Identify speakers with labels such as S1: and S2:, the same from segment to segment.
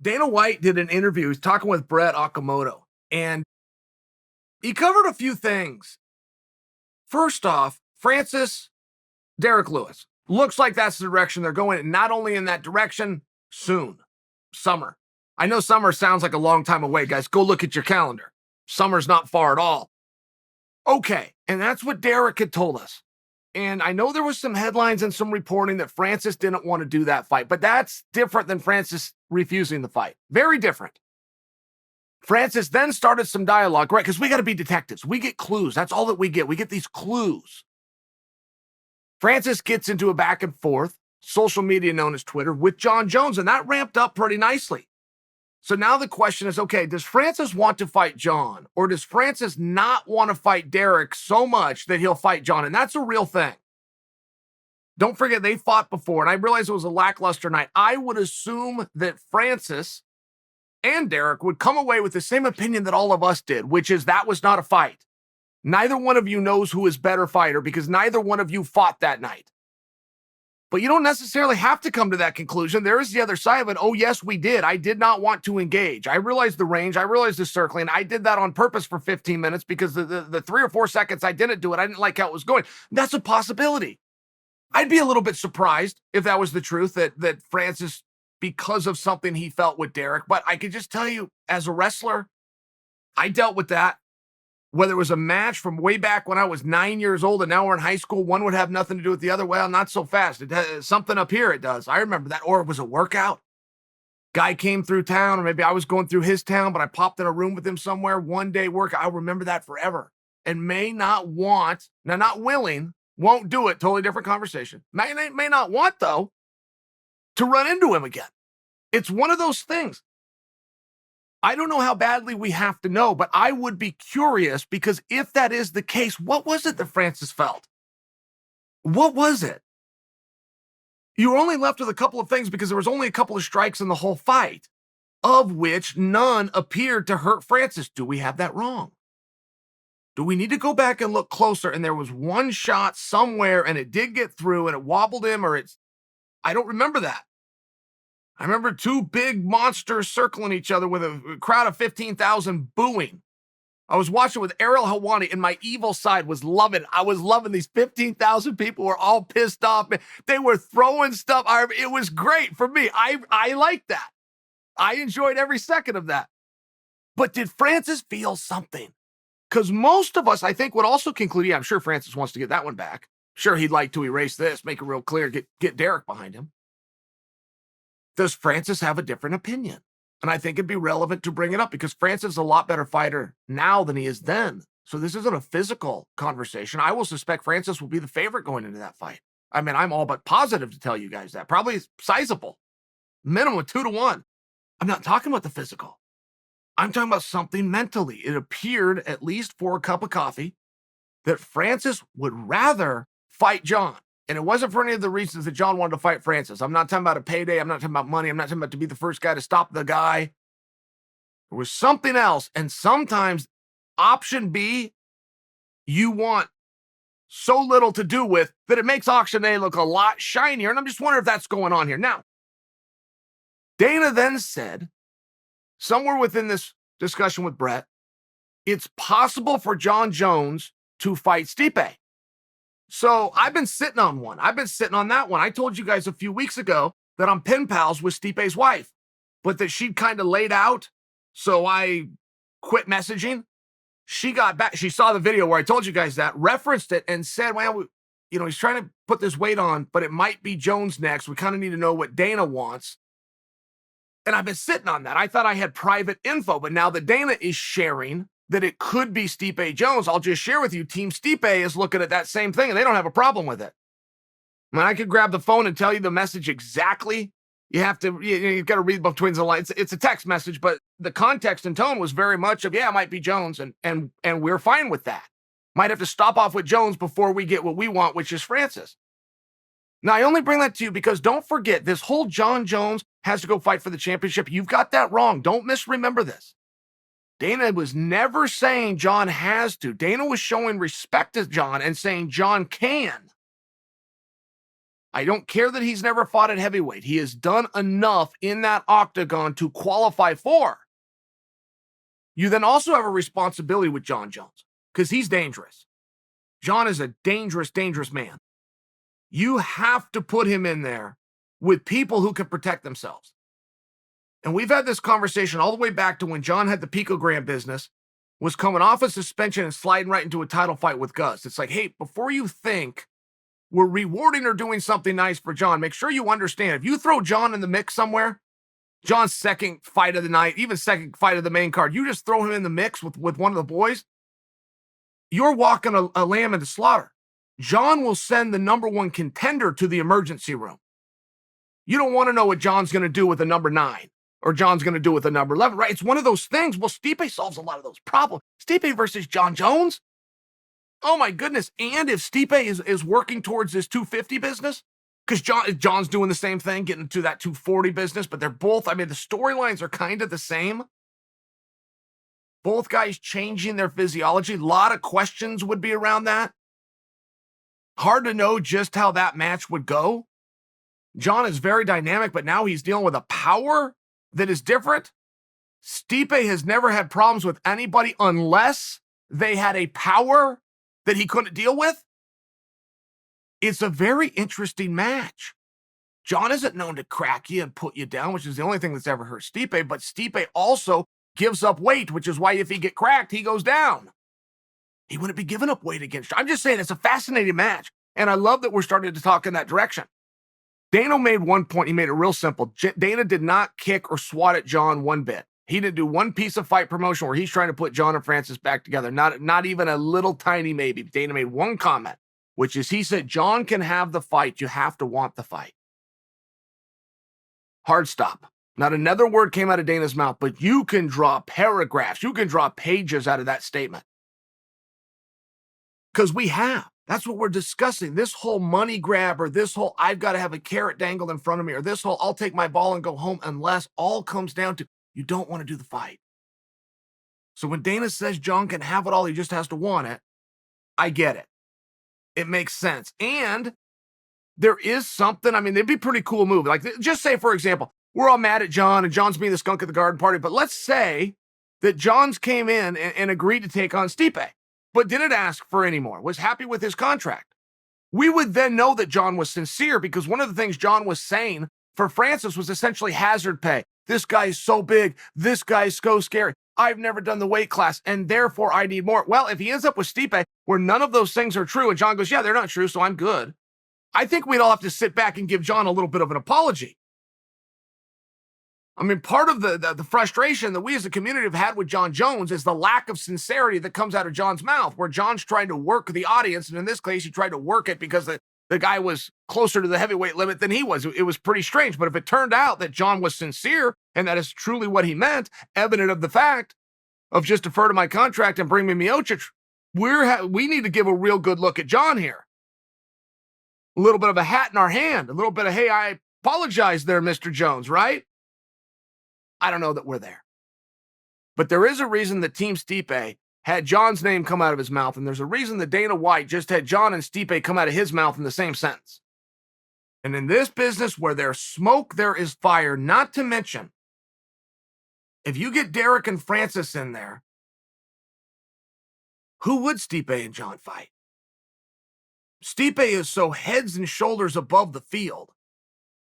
S1: Dana White did an interview. He was talking with Brett Okamoto, and he covered a few things. First off, Francis, Derrick Lewis. Looks like that's the direction they're going, and not only in that direction, soon. Summer. I know summer sounds like a long time away, guys. Go look at your calendar. Summer's not far at all. Okay, and that's what Derrick had told us. And I know there was some headlines and some reporting that Francis didn't want to do that fight, but that's different than Francis refusing the fight. Very different. Francis then started some dialogue, right? Because we got to be detectives. We get clues. That's all that we get. We get these clues. Francis gets into a back and forth, social media known as Twitter, with Jon Jones, and that ramped up pretty nicely. So now the question is, okay, does Francis want to fight Jon, or does Francis not want to fight Derrick so much that he'll fight Jon? And that's a real thing. Don't forget, they fought before, and I realize it was a lackluster night. I would assume that Francis and Derrick would come away with the same opinion that all of us did, which is that was not a fight. Neither one of you knows who is better fighter because neither one of you fought that night. But you don't necessarily have to come to that conclusion. There is the other side of it. Oh, yes, we did. I did not want to engage. I realized the range. I realized the circling. I did that on purpose for 15 minutes because the 3 or 4 seconds I didn't do it, I didn't like how it was going. That's a possibility. I'd be a little bit surprised if that was the truth, that Francis, because of something he felt with Derrick. But I could just tell you, as a wrestler, I dealt with that. Whether it was a match from way back when I was 9 years old and now we're in high school, one would have nothing to do with the other. Well, not so fast. It has something up here, it does. I remember that. Or it was a workout. Guy came through town, or maybe I was going through his town, but I popped in a room with him somewhere, one day workout. I'll remember that forever. And may not want, now not willing, won't do it, totally different conversation. May not want, though, to run into him again. It's one of those things. I don't know how badly we have to know, but I would be curious because if that is the case, what was it that Francis felt? What was it? You were only left with a couple of things because there was only a couple of strikes in the whole fight, of which none appeared to hurt Francis. Do we have that wrong? Do we need to go back and look closer? And there was one shot somewhere and it did get through and it wobbled him, or I don't remember that. I remember 2 big monsters circling each other with a crowd of 15,000 booing. I was watching with Ariel Helwani, and my evil side was loving it. I was loving these 15,000 people were all pissed off. They were throwing stuff. It was great for me. I liked that. I enjoyed every second of that. But did Francis feel something? Because most of us, I think, would also conclude, yeah, I'm sure Francis wants to get that one back. Sure, he'd like to erase this, make it real clear, get Derrick behind him. Does Francis have a different opinion? And I think it'd be relevant to bring it up because Francis is a lot better fighter now than he is then. So this isn't a physical conversation. I will suspect Francis will be the favorite going into that fight. I mean, I'm all but positive to tell you guys that. Probably sizable. Minimum 2-1. I'm not talking about the physical. I'm talking about something mentally. It appeared, at least for a cup of coffee, that Francis would rather fight Jon. And it wasn't for any of the reasons that Jon wanted to fight Francis. I'm not talking about a payday. I'm not talking about money. I'm not talking about to be the first guy to stop the guy. There was something else. And sometimes option B, you want so little to do with that it makes option A look a lot shinier. And I'm just wondering if that's going on here. Now, Dana then said, somewhere within this discussion with Brett, it's possible for Jon Jones to fight Stipe. So I've been sitting on one. I've been sitting on that one. I told you guys a few weeks ago that I'm pen pals with Stipe's wife, but that she'd kind of laid out. So I quit messaging. She got back. She saw the video where I told you guys that, referenced it and said, well, he's trying to put this weight on, but it might be Jones next. We kind of need to know what Dana wants. And I've been sitting on that. I thought I had private info, but now that Dana is sharing that it could be Stipe Jones, I'll just share with you, Team Stipe is looking at that same thing, and they don't have a problem with it. I mean, I could grab the phone and tell you the message exactly. You've got to read between the lines. It's a text message, but the context and tone was very much of, yeah, it might be Jones, and we're fine with that. Might have to stop off with Jones before we get what we want, which is Francis. Now, I only bring that to you because don't forget, this whole Jon Jones has to go fight for the championship. You've got that wrong. Don't misremember this. Dana was never saying Jon has to. Dana was showing respect to Jon and saying Jon can. I don't care that he's never fought at heavyweight. He has done enough in that octagon to qualify for. You then also have a responsibility with Jon Jones because he's dangerous. Jon is a dangerous, dangerous man. You have to put him in there with people who can protect themselves. And we've had this conversation all the way back to when Jon had the picogram business, was coming off a suspension and sliding right into a title fight with Gus. It's like, hey, before you think we're rewarding or doing something nice for Jon, make sure you understand, if you throw Jon in the mix somewhere, Jon's second fight of the night, even second fight of the main card, you just throw him in the mix with one of the boys, you're walking a lamb into slaughter. Jon will send the number one contender to the emergency room. You don't want to know what Jon's going to do with the number 9 or Jon's going to do with the number 11, right? It's one of those things. Well, Stipe solves a lot of those problems. Stipe versus Jon Jones? Oh, my goodness. And if Stipe is working towards this 250 business, because Jon's doing the same thing, getting to that 240 business, but they're both, I mean, the storylines are kind of the same. Both guys changing their physiology. A lot of questions would be around that. Hard to know just how that match would go. Jon is very dynamic, but now he's dealing with a power that is different. Stipe has never had problems with anybody unless they had a power that he couldn't deal with. It's a very interesting match. Jon isn't known to crack you and put you down, which is the only thing that's ever hurt Stipe, but Stipe also gives up weight, which is why if he get cracked, he goes down. He wouldn't be giving up weight against Jon. I'm just saying it's a fascinating match, and I love that we're starting to talk in that direction. Dana made one point. He made it real simple. Dana did not kick or swat at Jon one bit. He didn't do one piece of fight promotion where he's trying to put Jon and Francis back together. Not even a little tiny maybe. Dana made one comment, which is he said, Jon can have the fight. You have to want the fight. Hard stop. Not another word came out of Dana's mouth, but you can draw paragraphs. You can draw pages out of that statement. Because we have. That's what we're discussing. This whole money grab or this whole I've got to have a carrot dangled in front of me or this whole I'll take my ball and go home unless all comes down to you don't want to do the fight. So when Dana says Jon can have it all, he just has to want it, I get it. It makes sense. And there is something, I mean, it'd be a pretty cool move. Like just say, for example, we're all mad at Jon and Jon's being the skunk at the garden party, but let's say that Jon's came in and agreed to take on Stipe, but didn't ask for any more, was happy with his contract. We would then know that Jon was sincere because one of the things Jon was saying for Francis was essentially hazard pay. This guy is so big. This guy is so scary. I've never done the weight class, and therefore I need more. Well, if he ends up with Stipe, where none of those things are true, and Jon goes, yeah, they're not true, so I'm good. I think we'd all have to sit back and give Jon a little bit of an apology. I mean, part of the frustration that we as a community have had with Jon Jones is the lack of sincerity that comes out of Jon's mouth, where Jon's trying to work the audience, and in this case, he tried to work it because the guy was closer to the heavyweight limit than he was. It was pretty strange, but if it turned out that Jon was sincere, and that is truly what he meant, evident of the fact of just defer to my contract and bring me Miocic, we need to give a real good look at Jon here. A little bit of a hat in our hand, a little bit of, hey, I apologize there, Mr. Jones, right? I don't know that we're there. But there is a reason that Team Stipe had Jon's name come out of his mouth, and there's a reason that Dana White just had Jon and Stipe come out of his mouth in the same sentence. And in this business where there's smoke, there is fire, not to mention, if you get Derrick and Francis in there, who would Stipe and Jon fight? Stipe is so heads and shoulders above the field.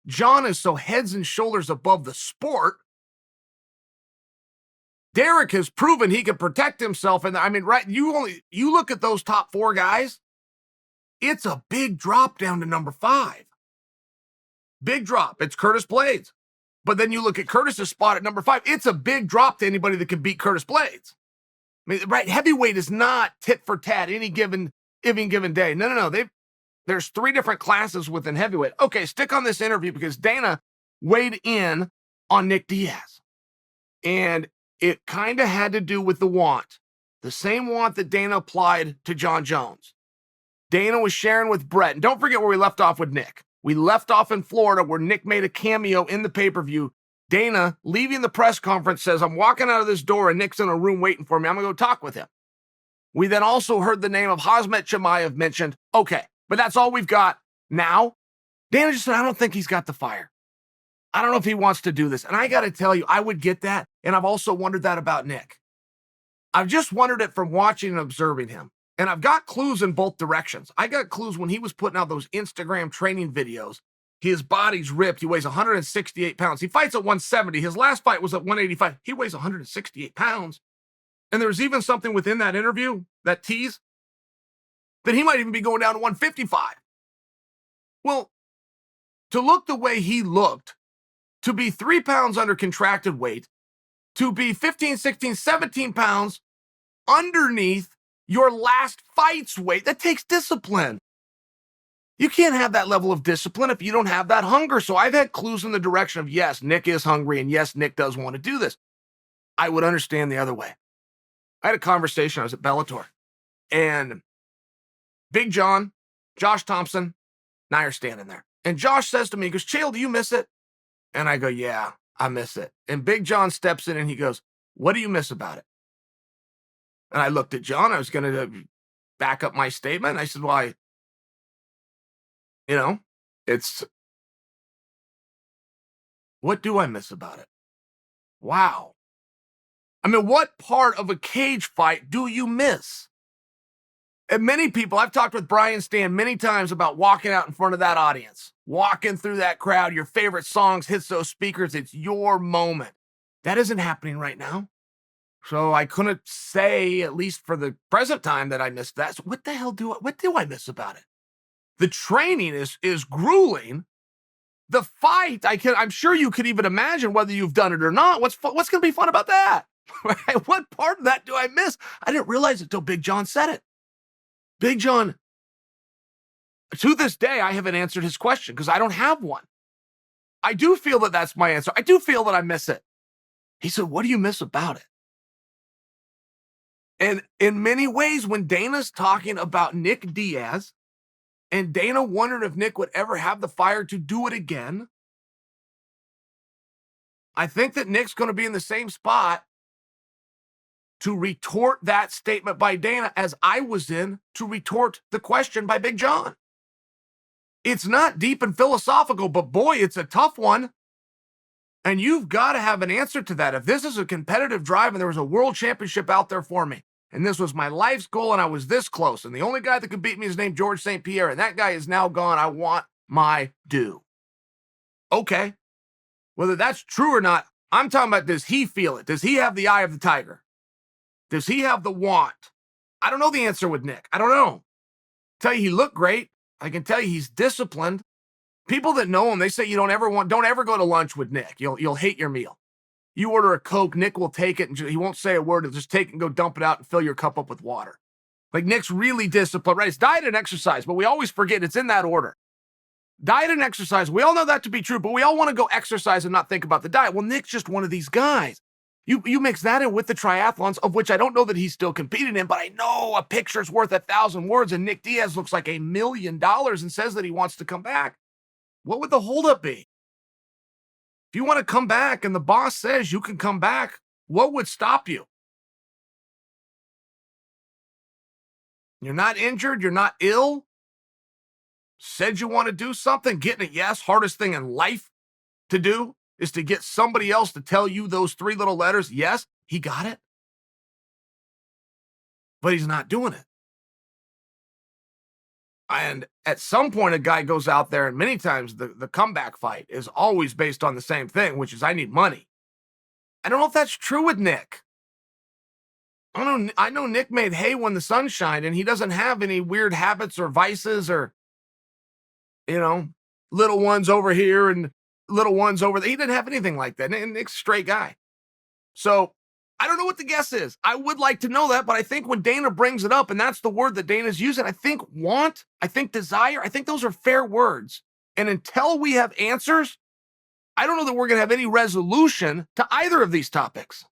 S1: Jon is so heads and shoulders above the sport. Derrick has proven he can protect himself. And I mean, right, you look at those top 4 guys, it's a big drop down to number 5. Big drop. It's Curtis Blades. But then you look at Curtis's spot at number 5. It's a big drop to anybody that can beat Curtis Blades. I mean, right, heavyweight is not tit for tat any given day. No. There's 3 different classes within heavyweight. Okay, stick on this interview because Dana weighed in on Nick Diaz. And it kind of had to do with the want. The same want that Dana applied to Jon Jones. Dana was sharing with Brett. And don't forget where we left off with Nick. We left off in Florida where Nick made a cameo in the pay-per-view. Dana, leaving the press conference, says, I'm walking out of this door and Nick's in a room waiting for me. I'm going to go talk with him. We then also heard the name of Khamzat Chimaev mentioned. Okay, but that's all we've got now. Dana just said, I don't think he's got the fire. I don't know if he wants to do this. And I got to tell you, I would get that. And I've also wondered that about Nick. I've just wondered it from watching and observing him. And I've got clues in both directions. I got clues when he was putting out those Instagram training videos. His body's ripped. He weighs 168 pounds. He fights at 170. His last fight was at 185. He weighs 168 pounds. And there's even something within that interview, that tease, that he might even be going down to 155. Well, to look the way he looked, to be 3 pounds under contracted weight, to be 15, 16, 17 pounds underneath your last fight's weight, that takes discipline. You can't have that level of discipline if you don't have that hunger. So I've had clues in the direction of, yes, Nick is hungry, and yes, Nick does want to do this. I would understand the other way. I had a conversation. I was at Bellator, and Big John, Josh Thompson, and I are standing there. And Josh says to me, he goes, Chael, do you miss it? And I go, yeah, I miss it. And Big John steps in and he goes, what do you miss about it? And I looked at John. I was going to back up my statement. I said, well, what do I miss about it? Wow. I mean, what part of a cage fight do you miss? And many people, I've talked with Brian Stan many times about walking out in front of that audience, walking through that crowd, your favorite songs hits those speakers. It's your moment. That isn't happening right now. So I couldn't say, at least for the present time, that I missed that. So what do I miss about it? The training is grueling. The fight, I'm sure you could even imagine whether you've done it or not. What's going to be fun about that? Right? What part of that do I miss? I didn't realize it until Big John said it. Big John, to this day, I haven't answered his question because I don't have one. I do feel that that's my answer. I do feel that I miss it. He said, what do you miss about it? And in many ways, when Dana's talking about Nick Diaz, and Dana wondered if Nick would ever have the fire to do it again, I think that Nick's going to be in the same spot to retort that statement by Dana as I was in to retort the question by Big John. It's not deep and philosophical, but boy, it's a tough one. And you've got to have an answer to that. If this is a competitive drive and there was a world championship out there for me, and this was my life's goal and I was this close, and the only guy that could beat me is named George St. Pierre, and that guy is now gone, I want my due. Okay. Whether that's true or not, I'm talking about, does he feel it? Does he have the eye of the tiger? Does he have the want? I don't know the answer with Nick. I don't know. Tell you he looked great. I can tell you he's disciplined. People that know him, they say you don't ever go to lunch with Nick. You'll hate your meal. You order a Coke, Nick will take it, and he won't say a word. He'll just take it and go dump it out and fill your cup up with water. Like, Nick's really disciplined, right? It's diet and exercise, but we always forget it's in that order. Diet and exercise, we all know that to be true, but we all want to go exercise and not think about the diet. Well, Nick's just one of these guys. You mix that in with the triathlons, of which I don't know that he's still competing in, but I know a picture's worth 1,000 words, and Nick Diaz looks like $1 million and says that he wants to come back. What would the holdup be? If you want to come back and the boss says you can come back, what would stop you? You're not injured. You're not ill. Said you want to do something. Getting a yes. Hardest thing in life to do is to get somebody else to tell you those 3 little letters. Yes, he got it. But he's not doing it. And at some point, a guy goes out there, and many times the comeback fight is always based on the same thing, which is, I need money. I don't know if that's true with Nick. I know Nick made hay when the sun shined, and he doesn't have any weird habits or vices or, little ones over here and little ones over there. He didn't have anything like that. Nick's a straight guy. So I don't know what the guess is. I would like to know that, but I think when Dana brings it up, and that's the word that Dana's using, I think want, I think desire, I think those are fair words. And until we have answers, I don't know that we're going to have any resolution to either of these topics.